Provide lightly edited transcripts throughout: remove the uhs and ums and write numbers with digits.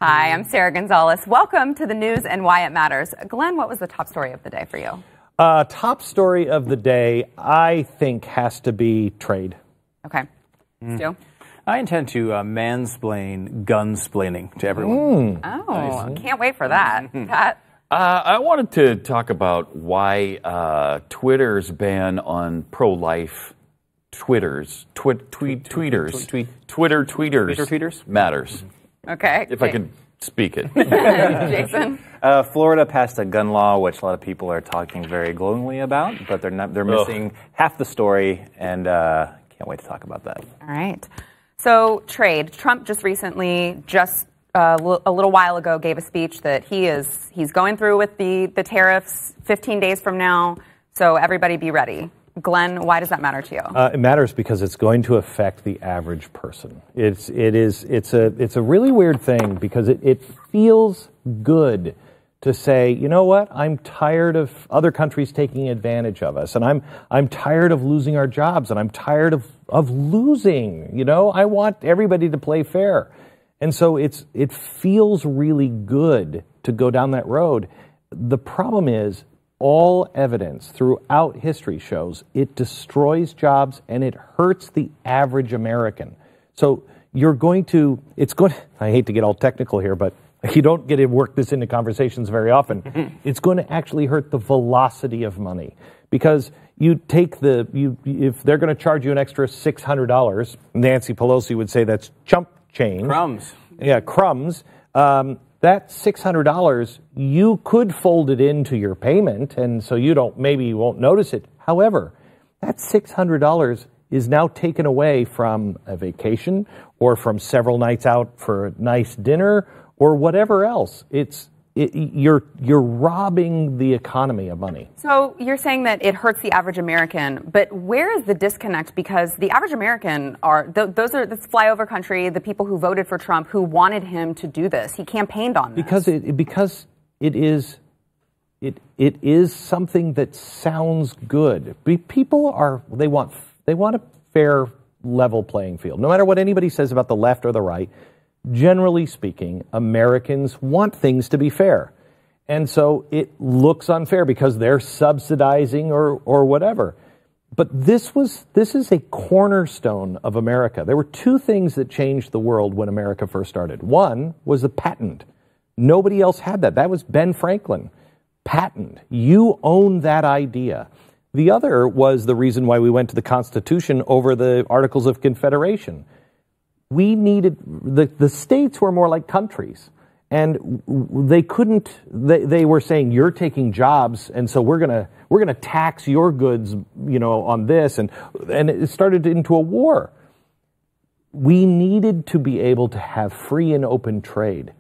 Hi, I'm Sarah Gonzalez. Welcome to the news and why it matters. Glenn, what was the top story of the day for you? Top story of the day, I think, has to be trade. Okay. Stu? I intend to mansplain gunsplaining to everyone. Oh, can't wait for that. Pat? I wanted to talk about why Twitter's ban on pro-life Twitter tweeters matters. Okay. If I could speak it. Jason? Florida passed a gun law, which a lot of people are talking very glowingly about, but they're missing half the story, and can't wait to talk about that. All right. So, trade. Trump just recently, a little while ago, gave a speech that he's going through with the tariffs 15 days from now, so everybody be ready. Glenn, why does that matter to you? It matters because it's going to affect the average person. It's a really weird thing because it feels good to say, you know what, I'm tired of other countries taking advantage of us, and I'm tired of losing our jobs, and I'm tired of losing. You know, I want everybody to play fair. And so it feels really good to go down that road. The problem is all evidence throughout history shows it destroys jobs and it hurts the average American. So I hate to get all technical here, but you don't get to work this into conversations very often. It's going to actually hurt the velocity of money because you take if they're going to charge you an extra $600, Nancy Pelosi would say that's chump change. Crumbs. Yeah, crumbs. That $600, you could fold it into your payment, and so maybe you won't notice it. However, that $600 is now taken away from a vacation or from several nights out for a nice dinner or whatever else. You're robbing the economy of money. So you're saying that it hurts the average American, but where is the disconnect? Because the average American this flyover country, the people who voted for Trump, who wanted him to do this. He campaigned on this. Because it is something that sounds good. People they want a fair, level playing field. No matter what anybody says about the left or the right. Generally speaking, Americans want things to be fair. And so it looks unfair because they're subsidizing or whatever. But this is a cornerstone of America. There were two things that changed the world when America first started. One was the patent. Nobody else had that. That was Ben Franklin. Patent. You own that idea. The other was the reason why we went to the Constitution over the Articles of Confederation. We needed, the states were more like countries, and they were saying, you're taking jobs, and so we're gonna tax your goods, on this, and it started into a war. We needed to be able to have free and open trade.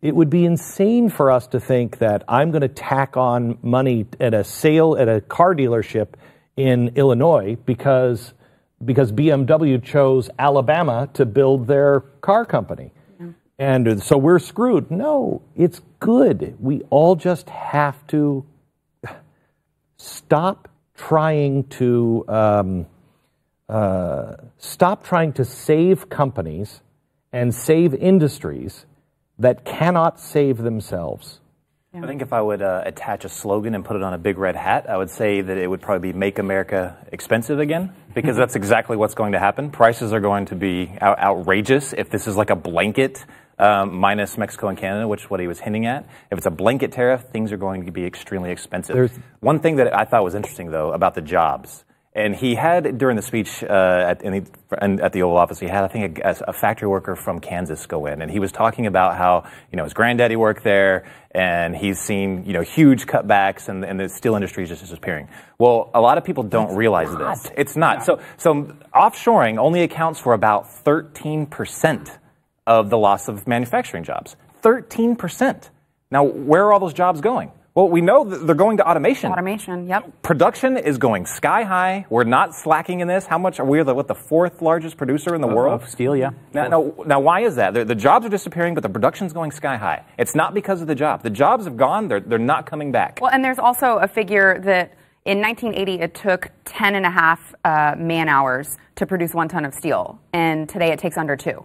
It would be insane for us to think that I'm going to tack on money at a sale at a car dealership in Illinois because BMW chose Alabama to build their car company. Yeah. And so we're screwed. No, it's good. We all just have to stop trying to save companies and save industries that cannot save themselves. I think if I would attach a slogan and put it on a big red hat, I would say that it would probably be "Make America Expensive Again," because that's exactly what's going to happen. Prices are going to be outrageous if this is like a blanket, minus Mexico and Canada, which is what he was hinting at. If it's a blanket tariff, things are going to be extremely expensive. One thing that I thought was interesting, though, about the jobs, and he had, during the speech at the Oval Office, he had, I think, a factory worker from Kansas go in, and he was talking about how, his granddaddy worked there, and he's seen, huge cutbacks, and the steel industry is just disappearing. Well, a lot of people don't realize this. It's not. So offshoring only accounts for about 13% of the loss of manufacturing jobs. 13%. Now, where are all those jobs going? Well, we know that they're going to automation. Automation, yep. Production is going sky high. We're not slacking in this. How much are we? The fourth largest producer in the world? Of steel, yeah. Now, why is that? The jobs are disappearing, but the production's going sky high. It's not because of the job. The jobs have gone. They're not coming back. Well, and there's also a figure that in 1980 it took 10 and a half man hours to produce 1 ton of steel, and today it takes under 2.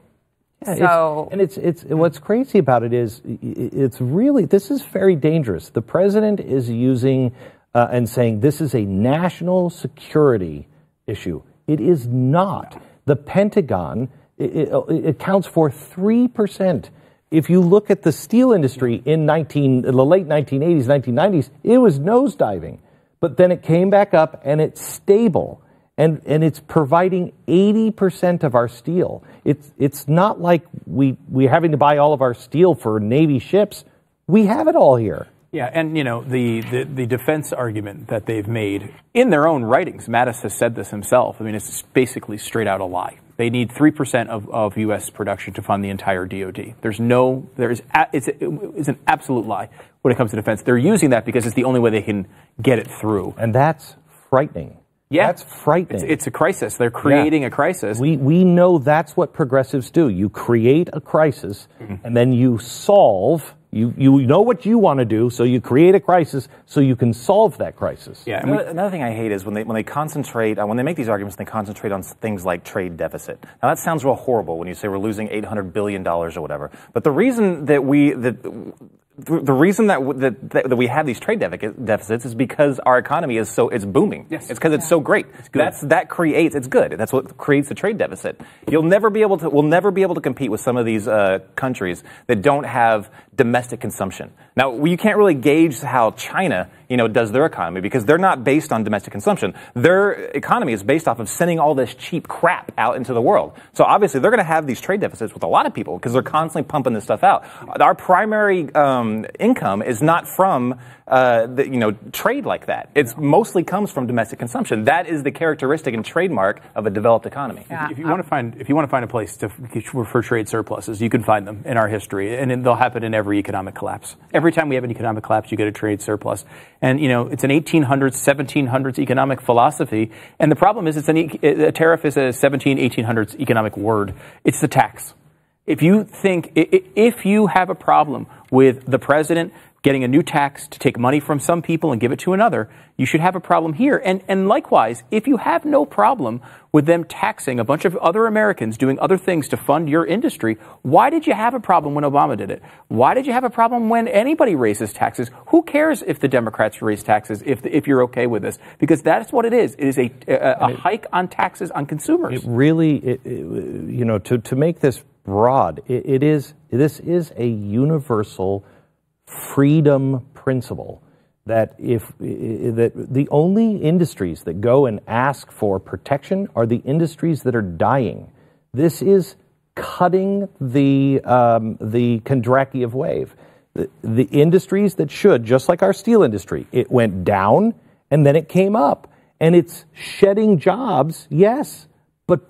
So, it's what's crazy about it is it's really, this is very dangerous. The president is using and saying this is a national security issue. It is not. The Pentagon, it accounts for 3%. If you look at the steel industry in the late 1980s, 1990s, it was nosediving. But then it came back up and it's stable. And it's providing 80% of our steel. It's not like we're having to buy all of our steel for Navy ships. We have it all here. Yeah, and the defense argument that they've made in their own writings, Mattis has said this himself. I mean, it's basically straight out a lie. They need 3% of U.S. production to fund the entire DoD. It's an absolute lie when it comes to defense. They're using that because it's the only way they can get it through, and that's frightening. Yeah, that's frightening. It's a crisis. They're creating a crisis. We know that's what progressives do. You create a crisis, and then you solve. You know what you want to do, so you create a crisis so you can solve that crisis. Yeah. Another thing I hate is when they concentrate when they make these arguments, they concentrate on things like trade deficit. Now that sounds real horrible when you say we're losing $800 billion or whatever. But the reason that we have these trade deficits is because our economy is it's booming. Yes. It's because it's so great. It's good. That's what creates the trade deficit. We'll never be able to compete with some of these countries that don't have domestic consumption. Now, you can't really gauge how China, does their economy because they're not based on domestic consumption. Their economy is based off of sending all this cheap crap out into the world. So obviously, they're going to have these trade deficits with a lot of people because they're constantly pumping this stuff out. Our primary income is not from trade like that. It mostly comes from domestic consumption. That is the characteristic and trademark of a developed economy. Yeah. If you want to find a place for trade surpluses, you can find them in our history, and they'll happen in every economic collapse. Every time we have an economic collapse, you get a trade surplus. And, it's an 1800s, 1700s economic philosophy. And the problem is a tariff is a 1800s economic word. It's the tax. If you have a problem with the president getting a new tax to take money from some people and give it to another, you should have a problem here. And likewise, if you have no problem with them taxing a bunch of other Americans doing other things to fund your industry, why did you have a problem when Obama did it? Why did you have a problem when anybody raises taxes? Who cares if the Democrats raise taxes if you're okay with this? Because that's what it is. It is a hike on taxes on consumers. It really, to make this broad, this is a universal freedom principle that that the only industries that go and ask for protection are the industries that are dying. This is cutting the Kondrackian wave. The industries that should, just like our steel industry, it went down and then it came up, and it's shedding jobs, yes, but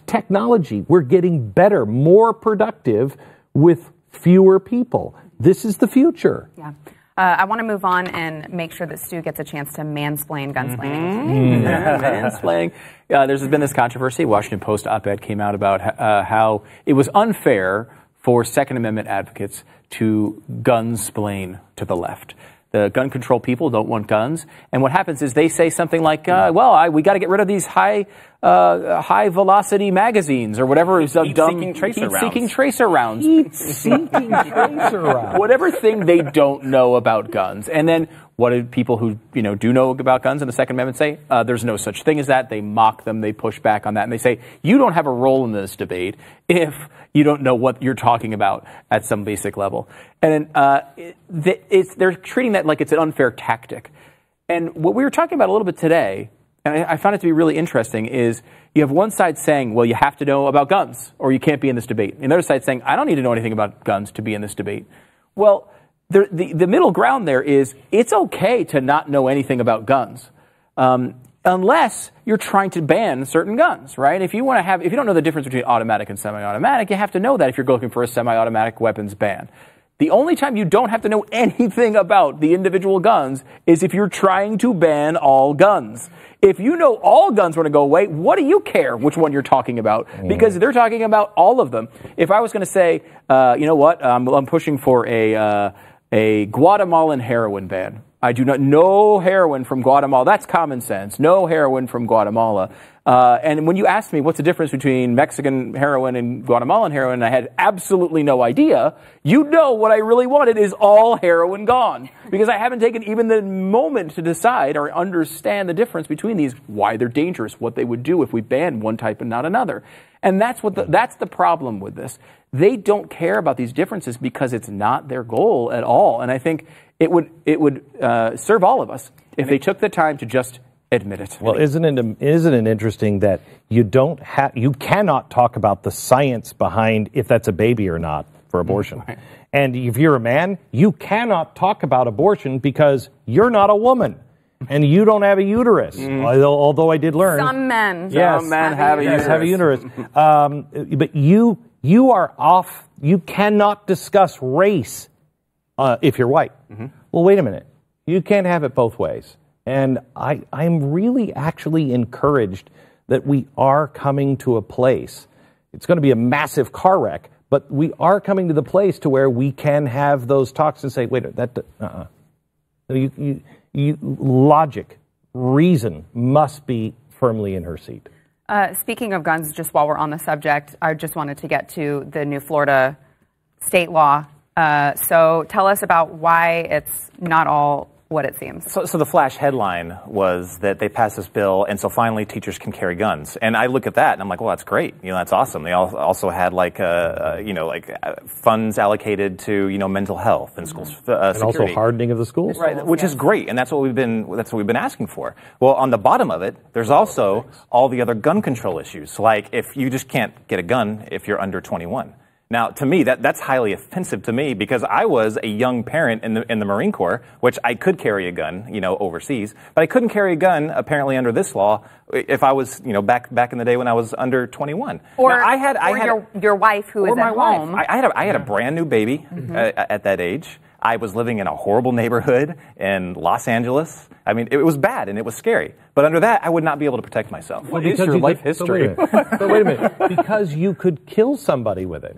technology, we're getting better, more productive with fewer people. This is the future. Yeah. I want to move on and make sure that Stu gets a chance to mansplain gunsplaining. Mansplaining. There's been this controversy. Washington Post op-ed came out about how it was unfair for Second Amendment advocates to gunsplain to the left. The gun control people don't want guns, and what happens is they say something like, we got to get rid of these high velocity magazines or whatever is dumb. Heat-seeking tracer rounds. Heat-seeking tracer rounds. Whatever thing they don't know about guns. And then what do people who do know about guns in the Second Amendment say? There's no such thing as that. They mock them. They push back on that. And they say, you don't have a role in this debate if you don't know what you're talking about at some basic level. And they're treating that like it's an unfair tactic. And what we were talking about a little bit today, and I found it to be really interesting, is you have one side saying, well, you have to know about guns or you can't be in this debate. And the other side saying, I don't need to know anything about guns to be in this debate. Well, the middle ground there is it's okay to not know anything about guns. Unless you're trying to ban certain guns, right? If you don't know the difference between automatic and semi-automatic, you have to know that if you're looking for a semi-automatic weapons ban. The only time you don't have to know anything about the individual guns is if you're trying to ban all guns. If you know all guns want to go away, what do you care which one you're talking about? Because they're talking about all of them. If I was going to say, I'm pushing for a Guatemalan heroin ban. I do not. No heroin from Guatemala. That's common sense. No heroin from Guatemala. And when you asked me what's the difference between Mexican heroin and Guatemalan heroin, I had absolutely no idea. You know what I really wanted is all heroin gone. Because I haven't taken even the moment to decide or understand the difference between these, why they're dangerous, what they would do if we banned one type and not another. And that's the problem with this. They don't care about these differences because it's not their goal at all. And I think it would serve all of us if they took the time to just admit it. Well, isn't it interesting that you cannot talk about the science behind if that's a baby or not for abortion. Right. And if you're a man, you cannot talk about abortion because you're not a woman. And you don't have a uterus, although I did learn. Some men. Yes, some men have a uterus. But you are off. You cannot discuss race if you're white. Mm-hmm. Well, wait a minute. You can't have it both ways. And I'm really actually encouraged that we are coming to a place. It's going to be a massive car wreck, but we are coming to the place to where we can have those talks and say, wait, logic, reason must be firmly in her seat. Speaking of guns, just while we're on the subject, I just wanted to get to the new Florida state law. So tell us about why it's not all what it seems. So the flash headline was that they passed this bill, and so finally teachers can carry guns. And I look at that, and I'm like, well, that's great. That's awesome. They also had funds allocated to mental health and schools and security. also hardening of the schools, right? Which is great, and that's what we've been asking for. Well, on the bottom of it, there's also all the other gun control issues, like if you just can't get a gun if you're under 21. Now, to me, that's highly offensive to me because I was a young parent in the Marine Corps, which I could carry a gun, overseas, but I couldn't carry a gun apparently under this law if I was, back in the day when I was under 21. Or now, your wife who is at home. I had a brand new baby at that age. I was living in a horrible neighborhood in Los Angeles. I mean, it was bad and it was scary. But under that, I would not be able to protect myself. What is your life history? So wait a minute. Because you could kill somebody with it.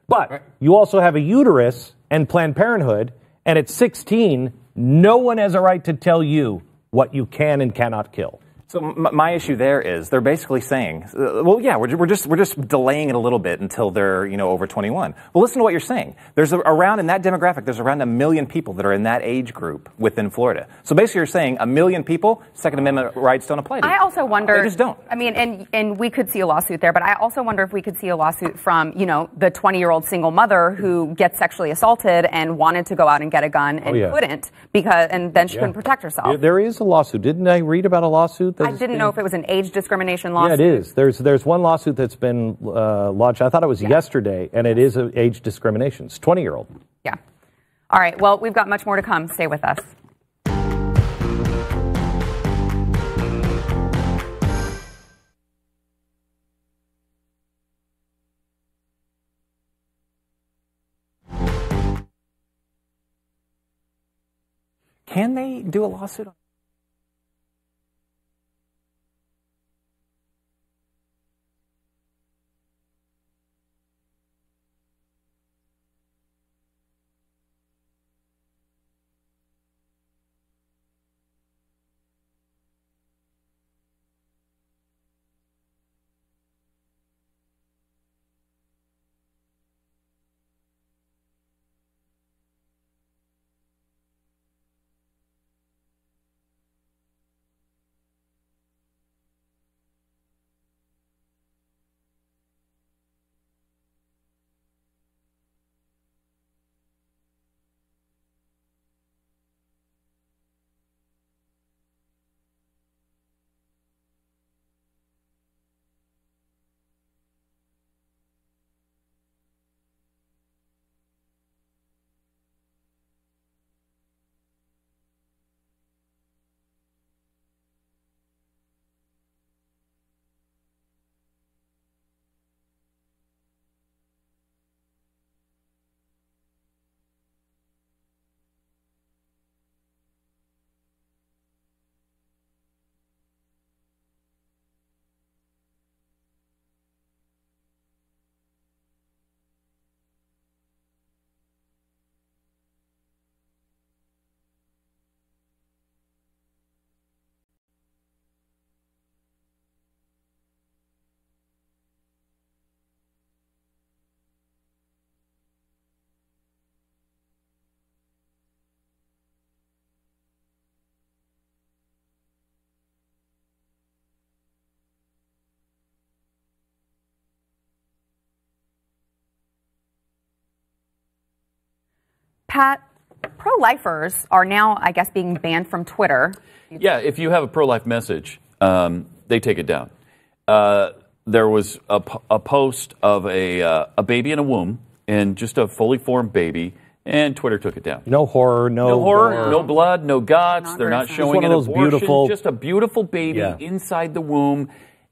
But you also have a uterus and Planned Parenthood, and at 16, no one has a right to tell you what you can and cannot kill. So my issue there is they're basically saying, well, yeah, we're just delaying it a little bit until they're over 21. Well, listen to what you're saying. There's around in that demographic, there's around 1 million people that are in that age group within Florida. So basically, you're saying 1 million people, Second Amendment rights don't apply to them. I also wonder. They just don't. I mean, and we could see a lawsuit there, but I also wonder if we could see a lawsuit from the 20-year-old single mother who gets sexually assaulted and wanted to go out and get a gun and couldn't and then she couldn't protect herself. Yeah, there is a lawsuit. Didn't I read about a lawsuit? I didn't know if it was an age discrimination lawsuit. Yeah, it is. There's one lawsuit that's been launched. I thought it was yesterday, and it is age discrimination. It's 20-year-old. Yeah. All right. Well, we've got much more to come. Stay with us. Can they do a lawsuit? Pat, pro-lifers are now, I guess, being banned from Twitter. Yeah, if you have a pro-life message, they take it down. There was a post of a baby in a womb, and just a fully formed baby, and Twitter took it down. No horror, no horror, no blood, no guts. They're not showing an abortion. Just a beautiful baby inside the womb.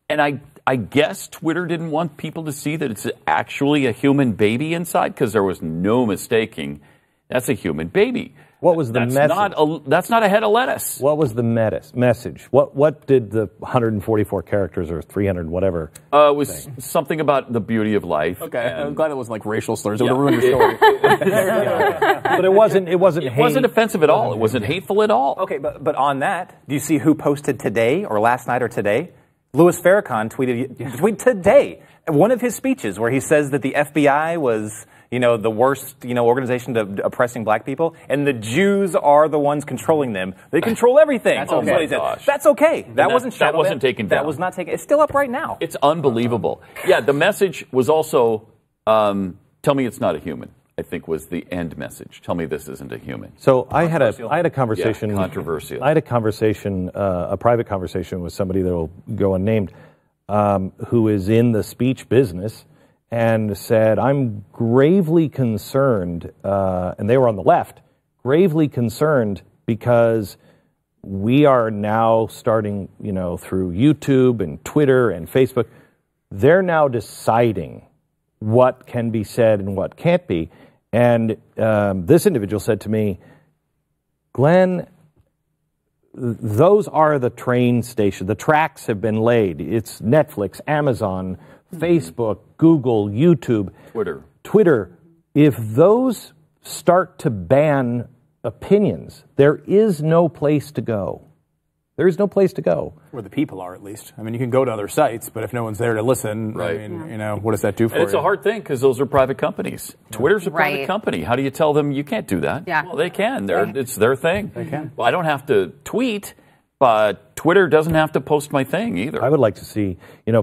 And I guess Twitter didn't want people to see that it's actually a human baby inside, because there was no mistaking that's a human baby. What was the message? That's not a head of lettuce. What was the message? What did the 144 characters or 300 whatever? It was something about the beauty of life. Okay, I'm glad it wasn't like racial slurs. It would have ruined the story. But it wasn't. It wasn't offensive at all. It wasn't hateful at all. Okay, but on that, do you see who posted today or last night or today? Louis Farrakhan tweeted today one of his speeches where he says that the FBI was, the worst, organization to oppressing black people, and the Jews are the ones controlling them. They control everything. That's okay. That's okay. That wasn't taken down. That was not taken. It's still up right now. It's unbelievable. Yeah, the message was also, tell me it's not a human, I think was the end message. Tell me this isn't a human. So I had a conversation. Yeah, controversial. I had a conversation, a private conversation with somebody that will go unnamed, who is in the speech business, and said, I'm gravely concerned, and they were on the left, gravely concerned because we are now starting, through YouTube and Twitter and Facebook, they're now deciding what can be said and what can't be. And this individual said to me, Glenn, those are the train station. The tracks have been laid. It's Netflix, Amazon, Facebook, Google, YouTube, Twitter. If those start to ban opinions, there is no place to go. There is no place to go. Where the people are, at least. I mean, you can go to other sites, but if no one's there to listen, right. I mean, what does that do for you? It's a hard thing because those are private companies. Twitter's a private company. How do you tell them you can't do that? Yeah. Well, they can. It's their thing. They can. Well, I don't have to tweet, but Twitter doesn't have to post my thing either. I would like to see,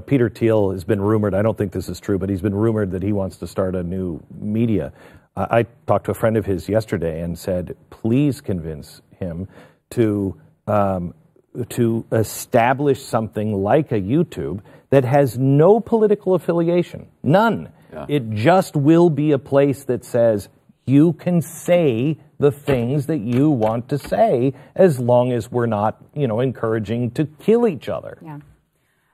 Peter Thiel has been rumored, I don't think this is true, but he's been rumored that he wants to start a new media. I talked to a friend of his yesterday and said, please convince him to establish something like a YouTube that has no political affiliation. None. Yeah. It just will be a place that says you can say the things that you want to say as long as we're not, encouraging to kill each other. Yeah.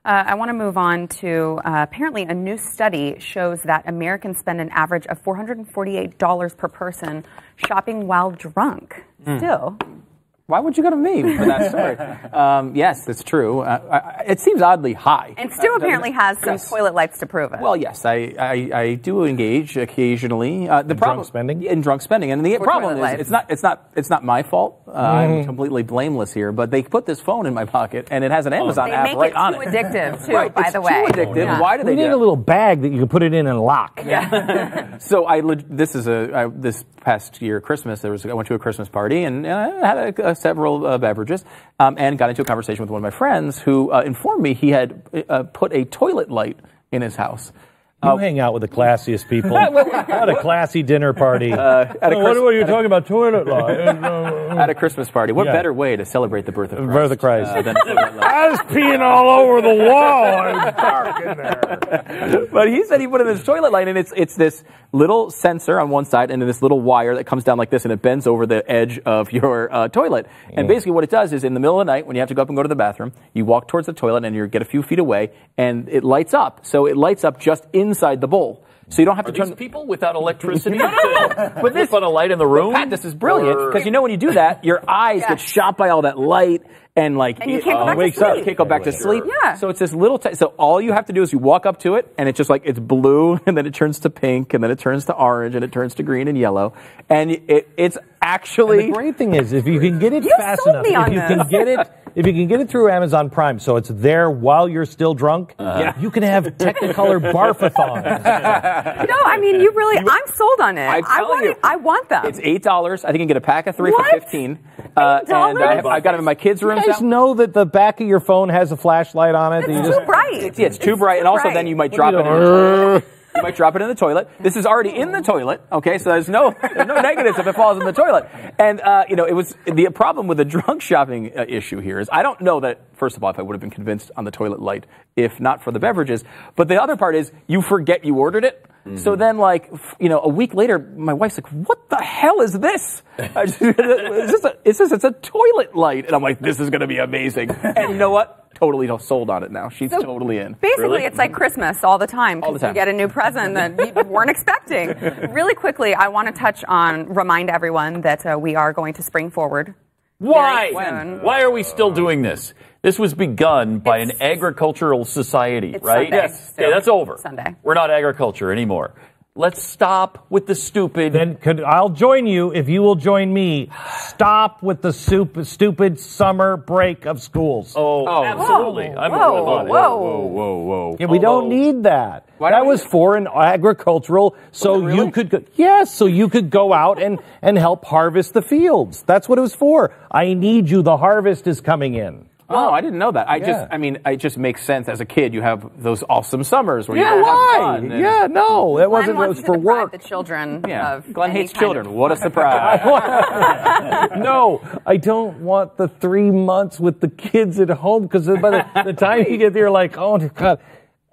I want to move on to apparently a new study shows that Americans spend an average of $448 per person shopping while drunk. Still. Why would you go to me for that story? Yes, that's true. It seems oddly high. And Stu apparently has some toilet lights to prove it. Well, yes, I do engage occasionally. The problem drunk spending? In drunk spending, and the problem is it's not my fault. I'm completely blameless here. But they put this phone in my pocket, and it has an Amazon app right on it. They make it too addictive too. Right, by the way, too addictive. Yeah. Why do they? We need a little bag that you can put it in and lock. Yeah. So this past year Christmas I went to a Christmas party and I had several beverages and got into a conversation with one of my friends who informed me he had put a toilet light in his house. You hang out with the classiest people. What a classy dinner party. What are you talking about toilet light? At a Christmas party. What better way to celebrate the birth of Christ? Birth of Christ. Than a toilet light? I was peeing all over the wall. It's dark in there. But he said he put in this toilet light, and it's this little sensor on one side and then this little wire that comes down like this, and it bends over the edge of your toilet. And basically what it does is in the middle of the night when you have to go up and go to the bathroom, you walk towards the toilet and you get a few feet away, and it lights up. So it lights up just inside the bowl. So you don't have to turn these people without electricity. But this put a light in the room. Pat, this is brilliant because when you do that, your eyes get shot by all that light, and you can't go back to sleep. You can't go back to sleep. Yeah. So it's this little. So all you have to do is you walk up to it, and it's just like it's blue, and then it turns to pink, and then it turns to orange, and it turns to green and yellow, and it's actually. And the great thing is if you can get it fast enough, if you can get it through Amazon Prime, so it's there while you're still drunk, you can have Technicolor barf-a-thons. I'm sold on it. I want them. It's $8. I think you can get a pack of 3 for $15. And I've got them in my kids' room. You guys know that the back of your phone has a flashlight on it? It's too bright. It's too bright, and also then you might drop it. You might drop it in the toilet. This is already in the toilet, okay? So there's no negatives if it falls in the toilet. And, it was the problem with the drunk shopping issue here is I don't know that, first of all, if I would have been convinced on the toilet light, if not for the beverages. But the other part is you forget you ordered it. Mm-hmm. So then, a week later, my wife's like, what the hell is this? It's a toilet light. And I'm like, this is going to be amazing. And you know what? Totally sold on it now. She's totally in. Basically, really? It's like Christmas all the time. All the time. You get a new present that you weren't expecting. Really quickly, I want to remind everyone that we are going to spring forward. Why? Why are we still doing this? This was begun by an agricultural society, right? Sunday, yes. Okay, that's over. Sunday. We're not agriculture anymore. Let's stop with the stupid. Then I'll join you if you will join me. Stop with the stupid summer break of schools. Oh, absolutely. Whoa. Yeah, we don't need that. That was for an agricultural, so really? you could so you could go out and help harvest the fields. That's what it was for. I need you. The harvest is coming in. Oh, I didn't know that. It just makes sense. As a kid, you have those awesome summers where you have fun. Yeah, no, it wasn't. It was for work. The children. Yeah, of Glenn hates children. What a surprise! No, I don't want the 3 months with the kids at home because by the time you get there, like, oh God.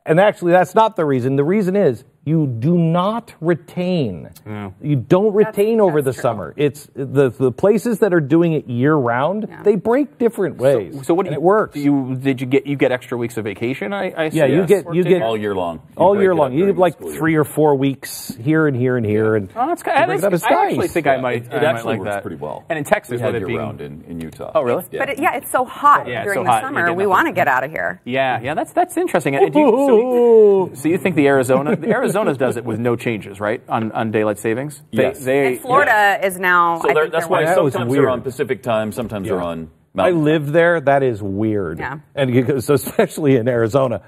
And actually, that's not the reason. The reason is you do not retain. Yeah. You don't retain over the summer. It's the places that are doing it year round. Yeah. They break different ways. So what do you, it works. You get extra weeks of vacation? I yeah, you get all year long. All year long. You have like 3 or 4 weeks here and here and here. And I actually think I might. It actually like works that. pretty well. And in Texas, we had it around in Utah. Oh, really? But it's so hot during the summer. We want to get out of here. Yeah, that's interesting. So you think the Arizona does it with no changes, right, on daylight savings? Yes. And Florida is now. So that's why sometimes they're on Pacific time, sometimes they're on Mountain. I lived there. That is weird. Yeah. And so especially in Arizona,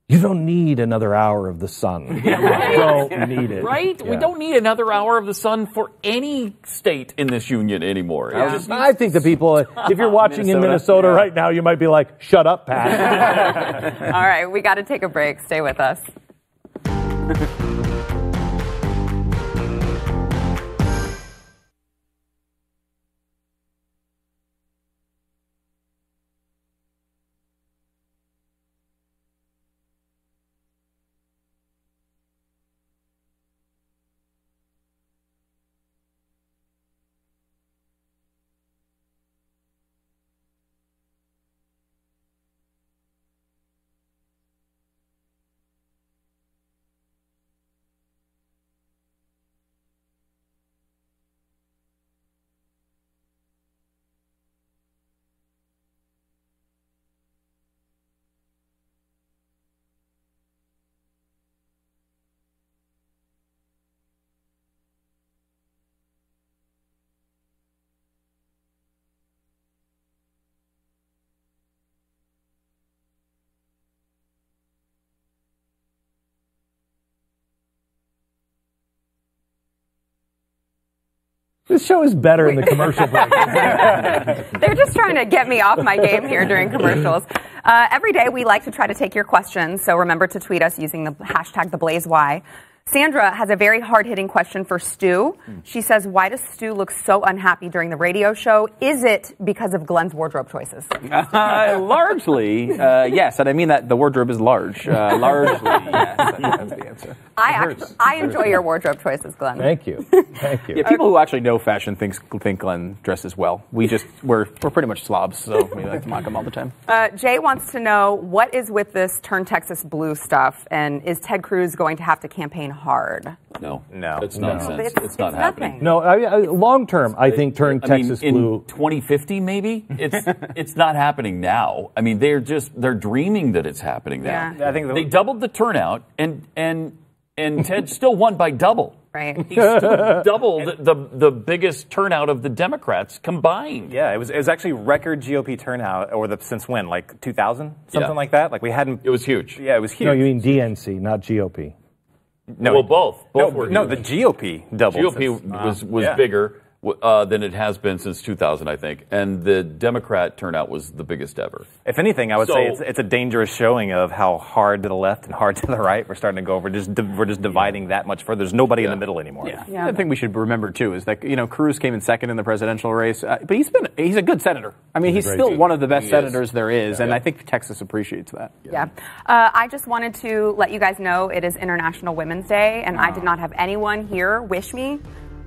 you don't need another hour of the sun. You don't need it. Right? Yeah. We don't need another hour of the sun for any state in this union anymore. Yeah. I think the people, if you're watching in Minnesota right now, you might be like, shut up, Pat. All right, we got to take a break. Stay with us. This show is better in the commercial break. They're just trying to get me off my game here during commercials. Every day we like to try to take your questions, so remember to tweet us using the hashtag #TheBlazeWhy. Sandra has a very hard-hitting question for Stu. She says, why does Stu look so unhappy during the radio show? Is it because of Glenn's wardrobe choices? Largely, yes. And I mean that the wardrobe is large. Largely, yes. That's the answer. I enjoy your wardrobe choices, Glenn. Thank you. Thank you. Yeah, people who actually know fashion think Glenn dresses well. We're pretty much slobs, so we like to mock him all the time. Jay wants to know, what is with this Turn Texas Blue stuff, and is Ted Cruz going to have to campaign hard? No. It's nonsense. It's not happening. No, long term, I think Turn Texas Blue. In 2050, maybe it's not happening now. I mean, they're dreaming that it's happening now. Yeah. I think they doubled the turnout, and Ted still won by double. Right. He still doubled the biggest turnout of the Democrats combined. Yeah, it was actually record GOP turnout, since when? Like 2000, something like that. Like we hadn't. It was huge. Yeah, it was huge. No, you mean DNC, not GOP. No, well, both were huge. No, the GOP doubled. GOP was bigger. than it has been since 2000, I think. And the Democrat turnout was the biggest ever. If anything, I would say it's a dangerous showing of how hard to the left and hard to the right we're starting to go. We're just dividing that much further. There's nobody in the middle anymore. Yeah. The thing we should remember too is that Cruz came in second in the presidential race, but he's a good senator. I mean, he's still one of the best senators there is, and I think Texas appreciates that. Yeah. I just wanted to let you guys know it is International Women's Day, and I did not have anyone here wish me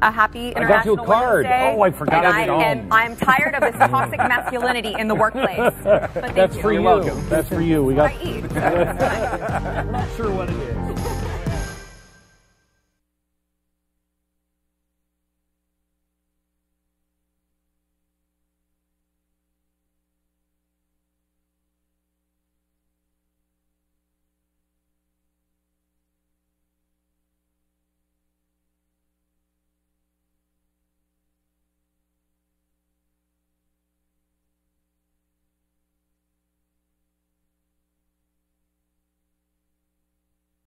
a happy International Women's Day. Oh, I forgot. I'm tired of this toxic masculinity in the workplace. But That's for you. That's for you. We got. I eat. I'm not sure what it is.